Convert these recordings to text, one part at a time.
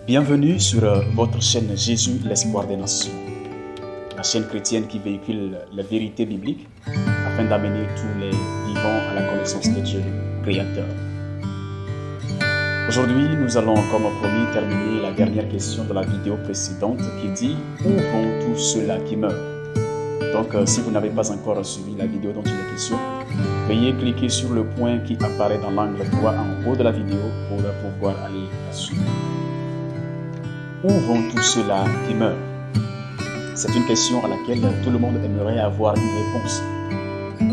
Bienvenue sur votre chaîne Jésus, l'espoir des nations, la chaîne chrétienne qui véhicule la vérité biblique afin d'amener tous les vivants à la connaissance de Dieu, Créateur. Aujourd'hui, nous allons, comme promis, terminer la dernière question de la vidéo précédente qui dit « Où vont tous ceux-là qui meurent ?» Donc, si vous n'avez pas encore suivi la vidéo dont il est question, veuillez cliquer sur le point qui apparaît dans l'angle droit en haut de la vidéo pour pouvoir aller la suivre. Où vont tous ceux-là qui meurent? C'est une question à laquelle tout le monde aimerait avoir une réponse.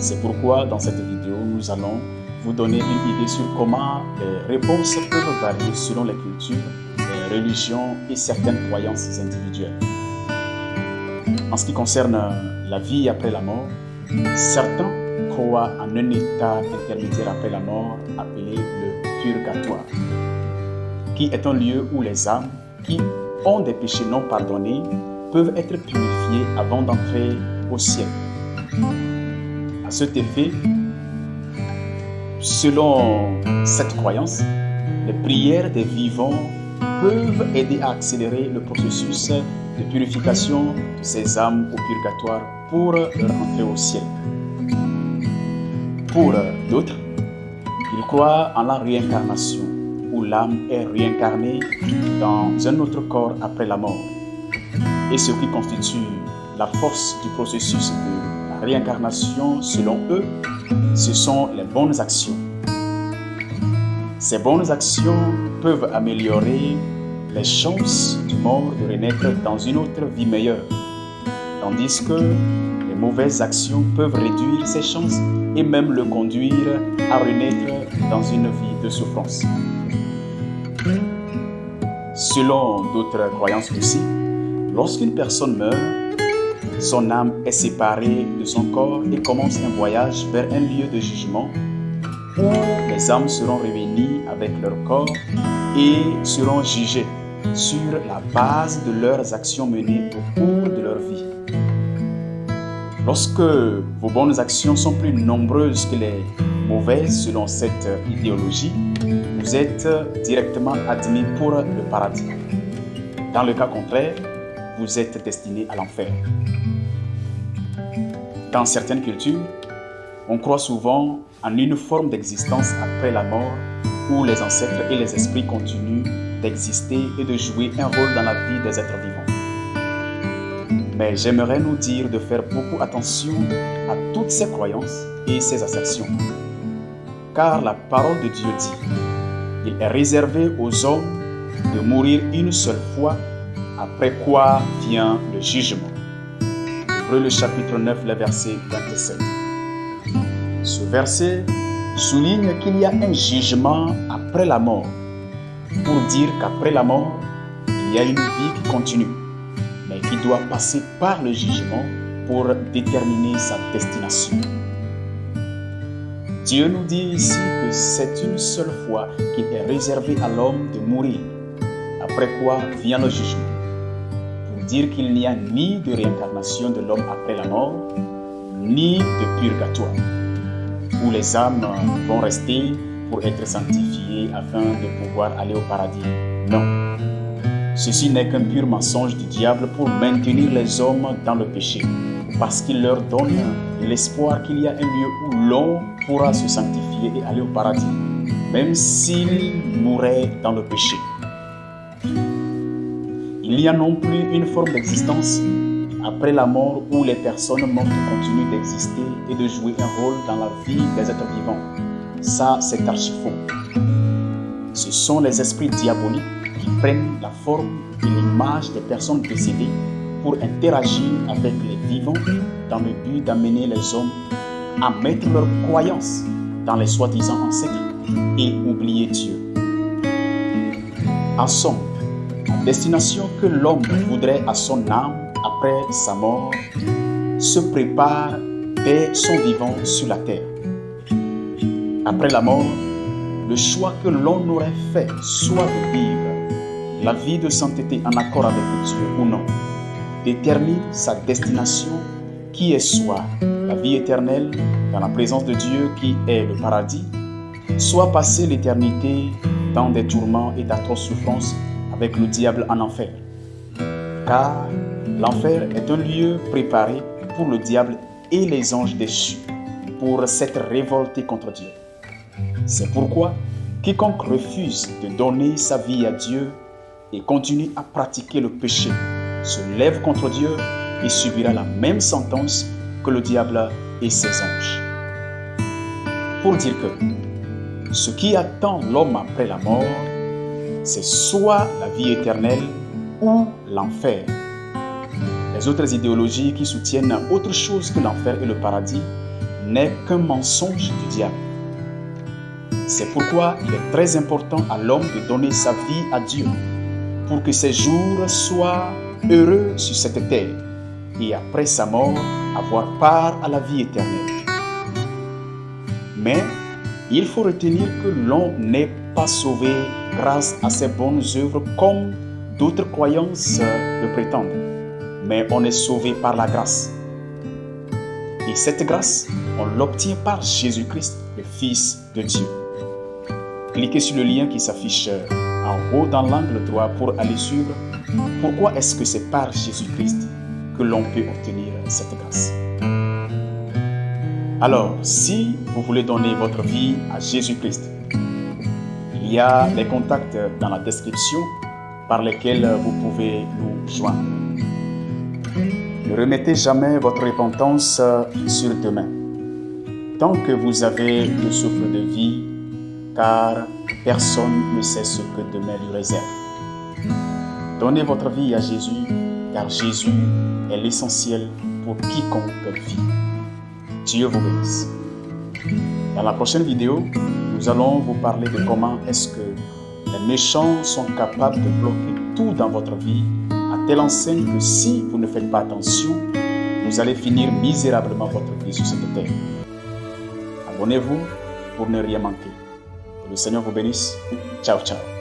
C'est pourquoi dans cette vidéo, nous allons vous donner une idée sur comment les réponses peuvent varier selon les cultures, les religions et certaines croyances individuelles. En ce qui concerne la vie après la mort, certains croient en un état intermédiaire après la mort appelé le purgatoire, qui est un lieu où les âmes qui ont des péchés non pardonnés peuvent être purifiés avant d'entrer au ciel. À cet effet, selon cette croyance, les prières des vivants peuvent aider à accélérer le processus de purification de ces âmes au purgatoire pour leur entrée au ciel. Pour d'autres, ils croient en la réincarnation, où l'âme est réincarnée dans un autre corps après la mort. Et ce qui constitue la force du processus de la réincarnation, selon eux, ce sont les bonnes actions. Ces bonnes actions peuvent améliorer les chances du mort de renaître dans une autre vie meilleure, tandis que les mauvaises actions peuvent réduire ces chances et même le conduire à renaître dans une vie de souffrance. Selon d'autres croyances aussi, lorsqu'une personne meurt, son âme est séparée de son corps et commence un voyage vers un lieu de jugement où les âmes seront réunies avec leur corps et seront jugées sur la base de leurs actions menées au cours de leur vie. Lorsque vos bonnes actions sont plus nombreuses que les mauvaises selon cette idéologie, vous êtes directement admis pour le paradis. Dans le cas contraire, vous êtes destiné à l'enfer. Dans certaines cultures, on croit souvent en une forme d'existence après la mort où les ancêtres et les esprits continuent d'exister et de jouer un rôle dans la vie des êtres vivants. Mais j'aimerais nous dire de faire beaucoup attention à toutes ces croyances et ces assertions. Car la parole de Dieu dit, il est réservé aux hommes de mourir une seule fois, après quoi vient le jugement. Hébreux le chapitre 9, le verset 27. Ce verset souligne qu'il y a un jugement après la mort, pour dire qu'après la mort, il y a une vie qui continue, mais qui doit passer par le jugement pour déterminer sa destination. Dieu nous dit ici que c'est une seule fois qu'il est réservé à l'homme de mourir, après quoi vient le jugement, pour dire qu'il n'y a ni de réincarnation de l'homme après la mort, ni de purgatoire, où les âmes vont rester pour être sanctifiées afin de pouvoir aller au paradis. Non. Ceci n'est qu'un pur mensonge du diable pour maintenir les hommes dans le péché, parce qu'il leur donne l'espoir qu'il y a un lieu où l'homme pourra se sanctifier et aller au paradis, même s'il mourrait dans le péché. Il n'y a non plus une forme d'existence après la mort où les personnes mortes continuent d'exister et de jouer un rôle dans la vie des êtres vivants. Ça, c'est archi faux. Ce sont les esprits diaboliques qui prennent la forme et l'image des personnes décédées pour interagir avec les vivants dans le but d'amener les hommes à mettre leur croyance dans les soi-disant ancêtres et oublier Dieu. En somme, la destination que l'homme voudrait à son âme après sa mort se prépare dès son vivant sur la terre. Après la mort, le choix que l'on aurait fait, soit de vivre la vie de sainteté en accord avec Dieu ou non, détermine sa destination qui est soit la vie éternelle dans la présence de Dieu qui est le paradis, soit passer l'éternité dans des tourments et d'atroces souffrances avec le diable en enfer. Car l'enfer est un lieu préparé pour le diable et les anges déchus pour s'être révoltés contre Dieu. C'est pourquoi quiconque refuse de donner sa vie à Dieu et continue à pratiquer le péché se lève contre Dieu et subira la même sentence que le diable et ses anges. Pour dire que ce qui attend l'homme après la mort, c'est soit la vie éternelle ou l'enfer. Les autres idéologies qui soutiennent autre chose que l'enfer et le paradis n'est qu'un mensonge du diable. C'est pourquoi il est très important à l'homme de donner sa vie à Dieu pour que ses jours soient heureux sur cette terre et après sa mort avoir part à la vie éternelle. Mais il faut retenir que l'on n'est pas sauvé grâce à ses bonnes œuvres comme d'autres croyances le prétendent, mais on est sauvé par la grâce. Et cette grâce, on l'obtient par Jésus-Christ, le Fils de Dieu. Cliquez sur le lien qui s'affiche en haut dans l'angle droit pour aller suivre pourquoi est-ce que c'est par Jésus-Christ que l'on peut obtenir cette grâce. Alors, si vous voulez donner votre vie à Jésus-Christ, il y a les contacts dans la description par lesquels vous pouvez nous joindre. Ne remettez jamais votre repentance sur demain, tant que vous avez le souffle de vie, car personne ne sait ce que demain lui réserve. Donnez votre vie à Jésus, car Jésus est l'essentiel pour quiconque vit. Dieu vous bénisse. Dans la prochaine vidéo, nous allons vous parler de comment est-ce que les méchants sont capables de bloquer tout dans votre vie, à telle enseigne que si vous ne faites pas attention, vous allez finir misérablement votre vie sur cette terre. Abonnez-vous pour ne rien manquer. Que le Seigneur vous bénisse. Ciao, ciao.